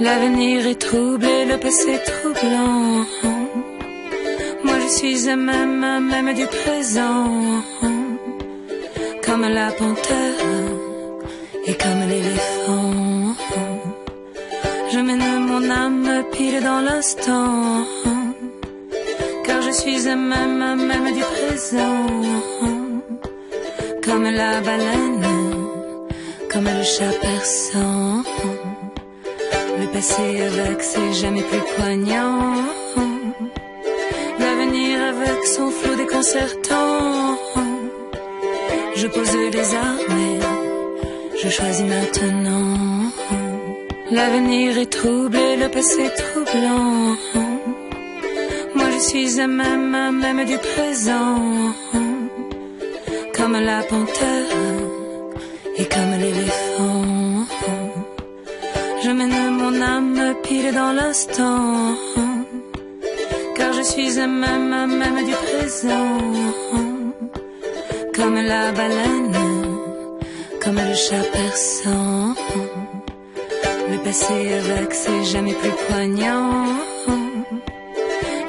L'avenir est troublé, le passé troublant. Moi je suis même du présent. Comme la panthère et comme l'éléphant. Je mène mon âme pile dans l'instant. Car je suis même du présent. Comme la baleine, comme le chat persan. Le passé avec c'est jamais plus poignant. L'avenir avec son flot déconcertant. Je pose les armes et je choisis maintenant. L'avenir est troublé, le passé troublant. Moi je suis même du présent. Comme la panthère et comme l'éléphant. Je mène mon âme pile dans l'instant. Car je suis même du présent. Comme la baleine, comme le chat persan. Le passé avec c'est jamais plus poignant.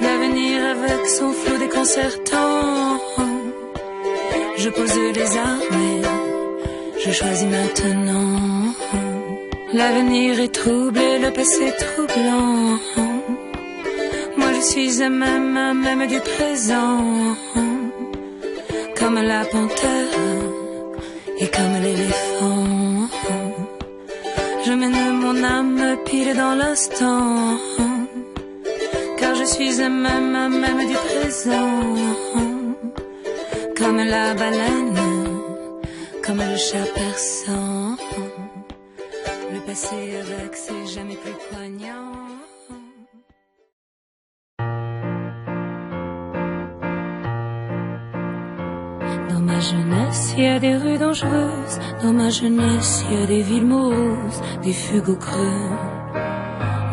L'avenir avec son flot déconcertant. Je pose les armes et je choisis maintenant. L'avenir est troublé, le passé troublant. Moi je suis même du présent. Comme la panthère et comme l'éléphant. Je mène mon âme pile dans l'instant. Car je suis même du présent. Comme la baleine, comme le chat persan. Le passé avec c'est jamais plus poignant. Dans ma jeunesse, il y a des rues dangereuses. Dans ma jeunesse, il y a des villes moroses, des fugues au creux,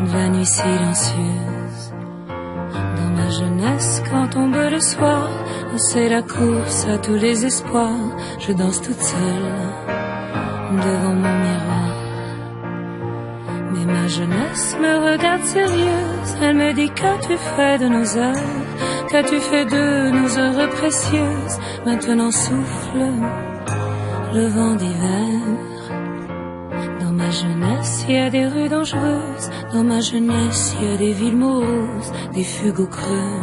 de la nuit silencieuse. Dans ma jeunesse, quand tombe le soir, c'est la course à tous les espoirs. Je danse toute seule devant mon miroir. Mais ma jeunesse me regarde sérieuse. Elle me dit: qu'as-tu fait de nos heures? Qu'as-tu fait de nos heures précieuses? Maintenant souffle le vent d'hiver. Dans ma jeunesse, il y a des rues dangereuses. Dans ma jeunesse, il y a des villes moroses, des fugues au creux,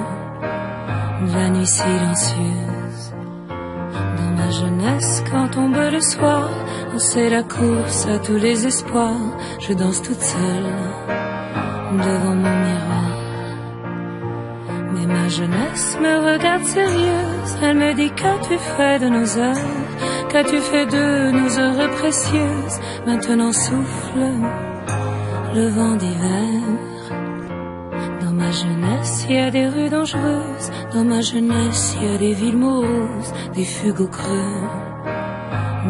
de la nuit silencieuse. Dans ma jeunesse, quand tombe le soir, c'est la course à tous les espoirs. Je danse toute seule devant mon miroir. Mais ma jeunesse me regarde sérieuse. Elle me dit: qu'as-tu fait de nos heures? Qu'as-tu fait de nos heures précieuses? Maintenant souffle le vent d'hiver. Dans ma jeunesse, il y a des rues dangereuses. Dans ma jeunesse, il y a des villes moroses, des fugues au creux,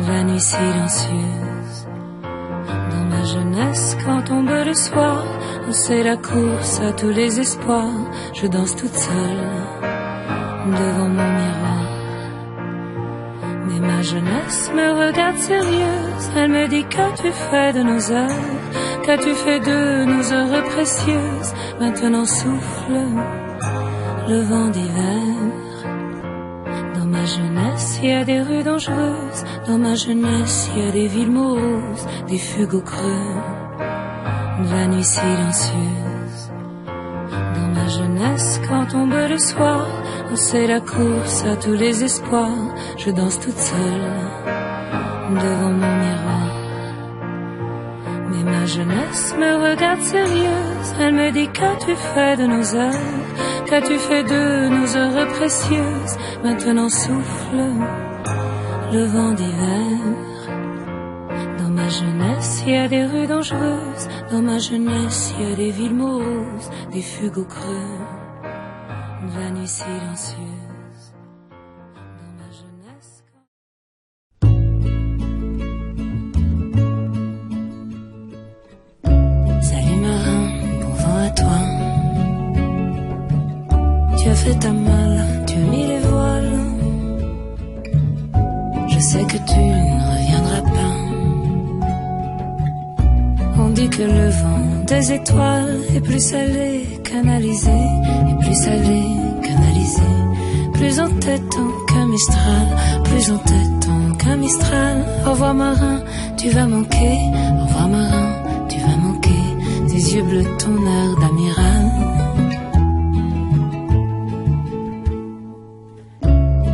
de la nuit silencieuse. Dans ma jeunesse, quand tombe le soir, c'est la course à tous les espoirs. Je danse toute seule devant mon miroir. Mais ma jeunesse me regarde sérieuse. Elle me dit: qu'as-tu fait de nos heures? Qu'as-tu fait de nos heures précieuses? Maintenant souffle le vent d'hiver. Dans ma jeunesse, il y a des rues dangereuses. Dans ma jeunesse, il y a des villes moroses, des fugues au creux, de la nuit silencieuse. Dans ma jeunesse, quand tombe le soir, c'est la course à tous les espoirs. Je danse toute seule devant mon miroir. Mais ma jeunesse me regarde sérieuse. Elle me dit: qu'as-tu fait de nos heures? Qu'as-tu fait de nos heures précieuses? Maintenant souffle le vent d'hiver. Dans ma jeunesse, il y a des rues dangereuses. Dans ma jeunesse, il y a des villes moroses, des fugues au creux, de la nuit silencieuse. Dans ma jeunesse... Salut marin, bon vent à toi. Tu as fait ta malle, tu as mis les voiles. Je sais que tu ne reviendras pas. On dit que le vent des étoiles est plus salé qu'analysé, et plus salé qu'analysé. Plus en tête qu'un Mistral, plus en tête qu'un Mistral. Au revoir marin, tu vas manquer, au revoir marin, tu vas manquer. Tes yeux bleus, ton air d'amiral.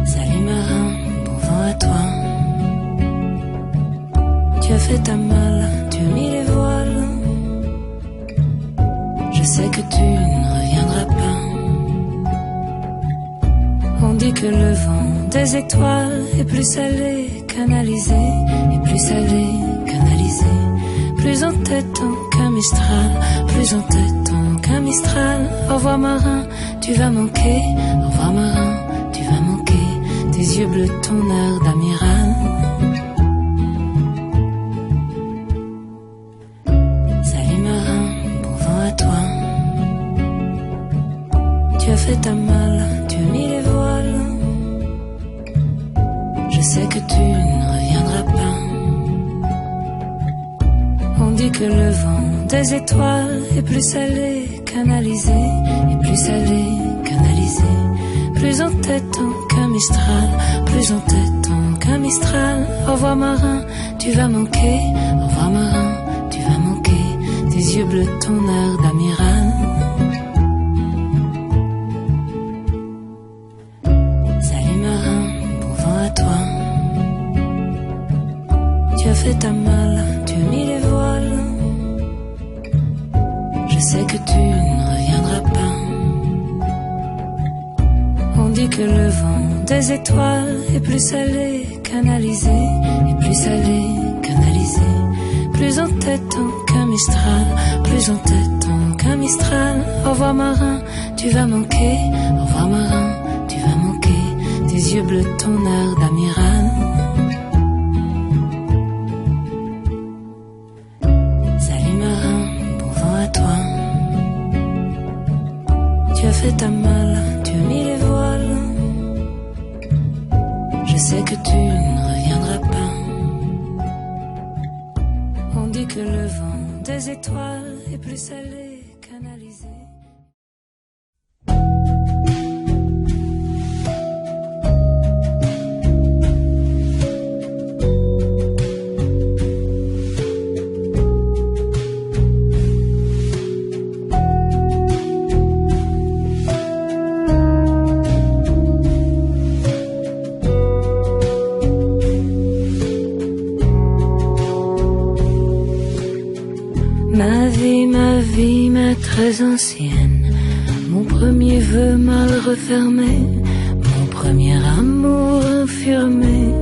Salut marin, bon vent à toi. Tu as fait ta malle, tu as mis les voiles. Je sais que tu ne reviendras pas. On dit que le vent des étoiles est plus salé qu'analysé, et plus salé qu'analysé. Plus en tête qu'un Mistral, plus en tête qu'un Mistral. Au revoir marin, tu vas manquer, au revoir marin, tu vas manquer. Tes yeux bleus, ton air d'amiral. Salut marin, bon vent à toi. Tu as fait ta malle, tu as mis les voiles. Je sais que tu ne reviendras pas. On dit que le vent des étoiles est plus salé qu'analysé, et plus salé qu'analysé. Plus en tête qu'un Mistral, plus en tête qu'un Mistral. Au revoir marin, tu vas manquer, au revoir marin, tu vas manquer. Tes yeux bleus, ton air d'amiral. Tu as fait ta malle, tu as mis les voiles. Je sais que tu ne reviendras pas. On dit que le vent des étoiles est plus salé qu'analysé, et plus salé qu'analysé. Plus en tête qu'un Mistral, plus en tête qu'un Mistral. Au revoir marin, tu vas manquer, au revoir marin, tu vas manquer. Tes yeux bleus, ton air d'amiral. Tu as fait ta malle, tu as mis les voiles. Je sais que tu ne reviendras pas. On dit que le vent des étoiles est plus salé qu'analysé. Ma vie, ma très ancienne, mon premier vœu mal refermé, mon premier amour infirmé,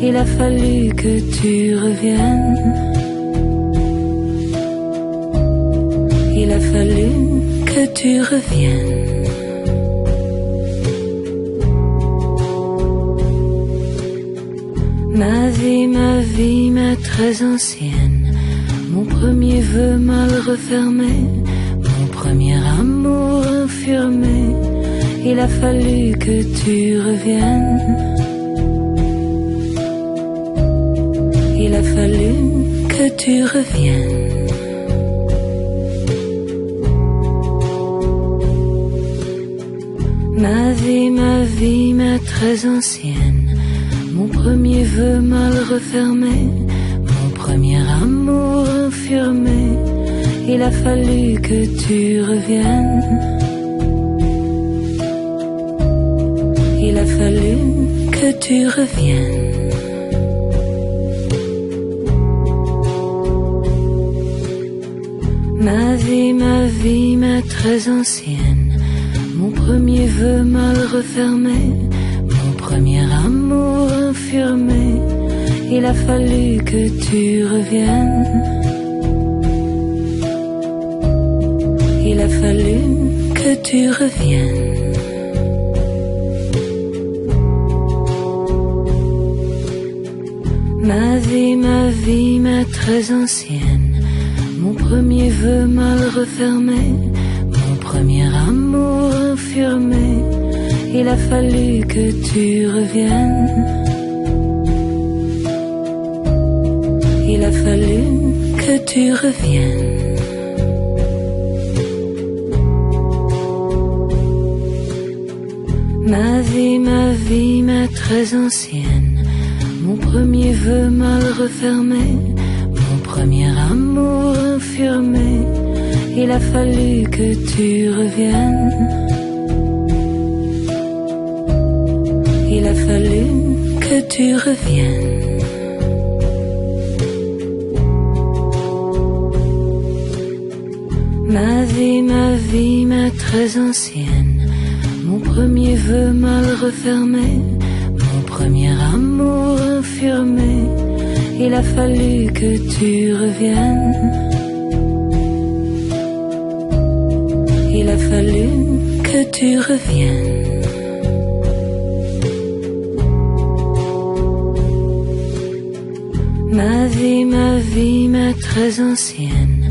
il a fallu que tu reviennes. Il a fallu que tu reviennes. Ma vie, ma très ancienne, mon premier vœu mal refermé, mon premier amour infirmé, il a fallu que tu reviennes. Il a fallu que tu reviennes. Ma vie, ma très ancienne, mon premier vœu mal refermé, mon premier amour infirmé, il a fallu que tu reviennes. Il a fallu que tu reviennes. Ma vie, ma très ancienne, mon premier vœu mal refermé, mon premier amour infirmé, il a fallu que tu reviennes. Il a fallu que tu reviennes. Ma vie, ma très ancienne, mon premier vœu mal refermé, mon premier amour infirmé, il a fallu que tu reviennes. Il a fallu que tu reviennes. Ma vie, ma très ancienne, mon premier vœu mal refermé, mon premier amour infirmé, il a fallu que tu reviennes. Il a fallu que tu reviennes. Ma vie, ma très ancienne, mon premier vœu mal refermé, mon premier amour infirmé, il a fallu que tu reviennes. Il a fallu que tu reviennes. Ma vie, ma très ancienne,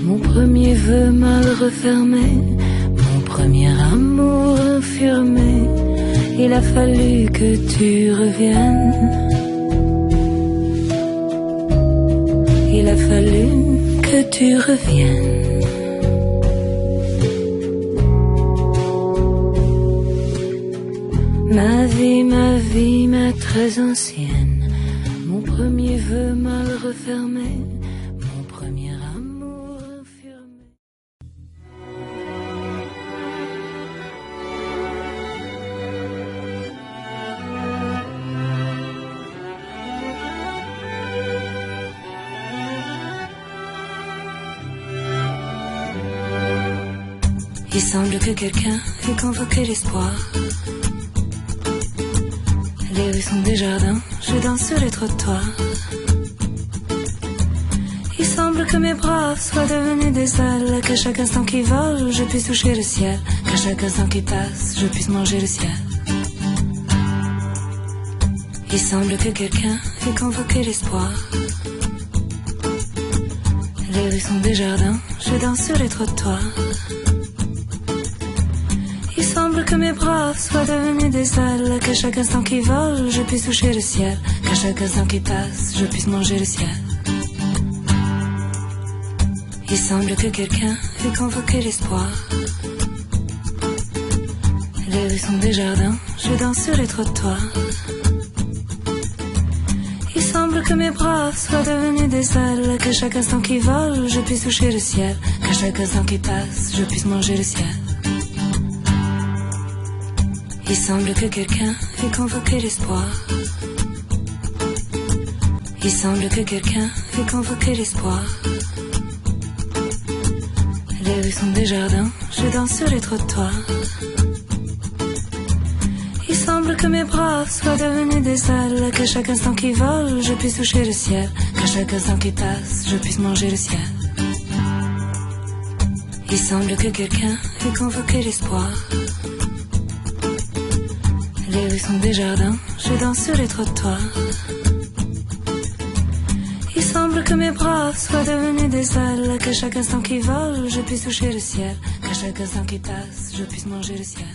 mon premier vœu mal refermé, mon premier amour infirmé, il a fallu que tu reviennes. Il a fallu que tu reviennes. Ma vie, ma très ancienne, mon premier vœu mal refermé, mon premier amour infirmé. Il semble que quelqu'un ait convoqué l'espoir. Les rues sont des jardins, je danse sur les trottoirs. Il semble que mes bras soient devenus des ailes, qu'à chaque instant qui vole, je puisse toucher le ciel, qu'à chaque instant qui passe, je puisse manger le ciel. Il semble que quelqu'un ait convoqué l'espoir. Les rues sont des jardins, je danse sur les trottoirs. Il semble que mes bras soient devenus des ailes, qu'à chaque instant qui vole, je puisse toucher le ciel, qu'à chaque instant qui passe, je puisse manger le ciel. Il semble que quelqu'un ait convoqué l'espoir. Les rues sont des jardins, je danse sur les trottoirs. Il semble que mes bras soient devenus des ailes, qu'à chaque instant qui vole, je puisse toucher le ciel, qu'à chaque instant qui passe, je puisse manger le ciel. Il semble que quelqu'un ait convoqué l'espoir. Il semble que quelqu'un ait convoqué l'espoir. Les rues sont des jardins, je danse sur les trottoirs. Il semble que mes bras soient devenus des ailes, qu'à chaque instant qui vole, je puisse toucher le ciel, qu'à chaque instant qui passe, je puisse manger le ciel. Il semble que quelqu'un ait convoqué l'espoir. Les rues sont des jardins, je danse sur les trottoirs. Il semble que mes bras soient devenus des ailes, qu'à chaque instant qui vole, je puisse toucher le ciel, qu'à chaque instant qui passe, je puisse manger le ciel.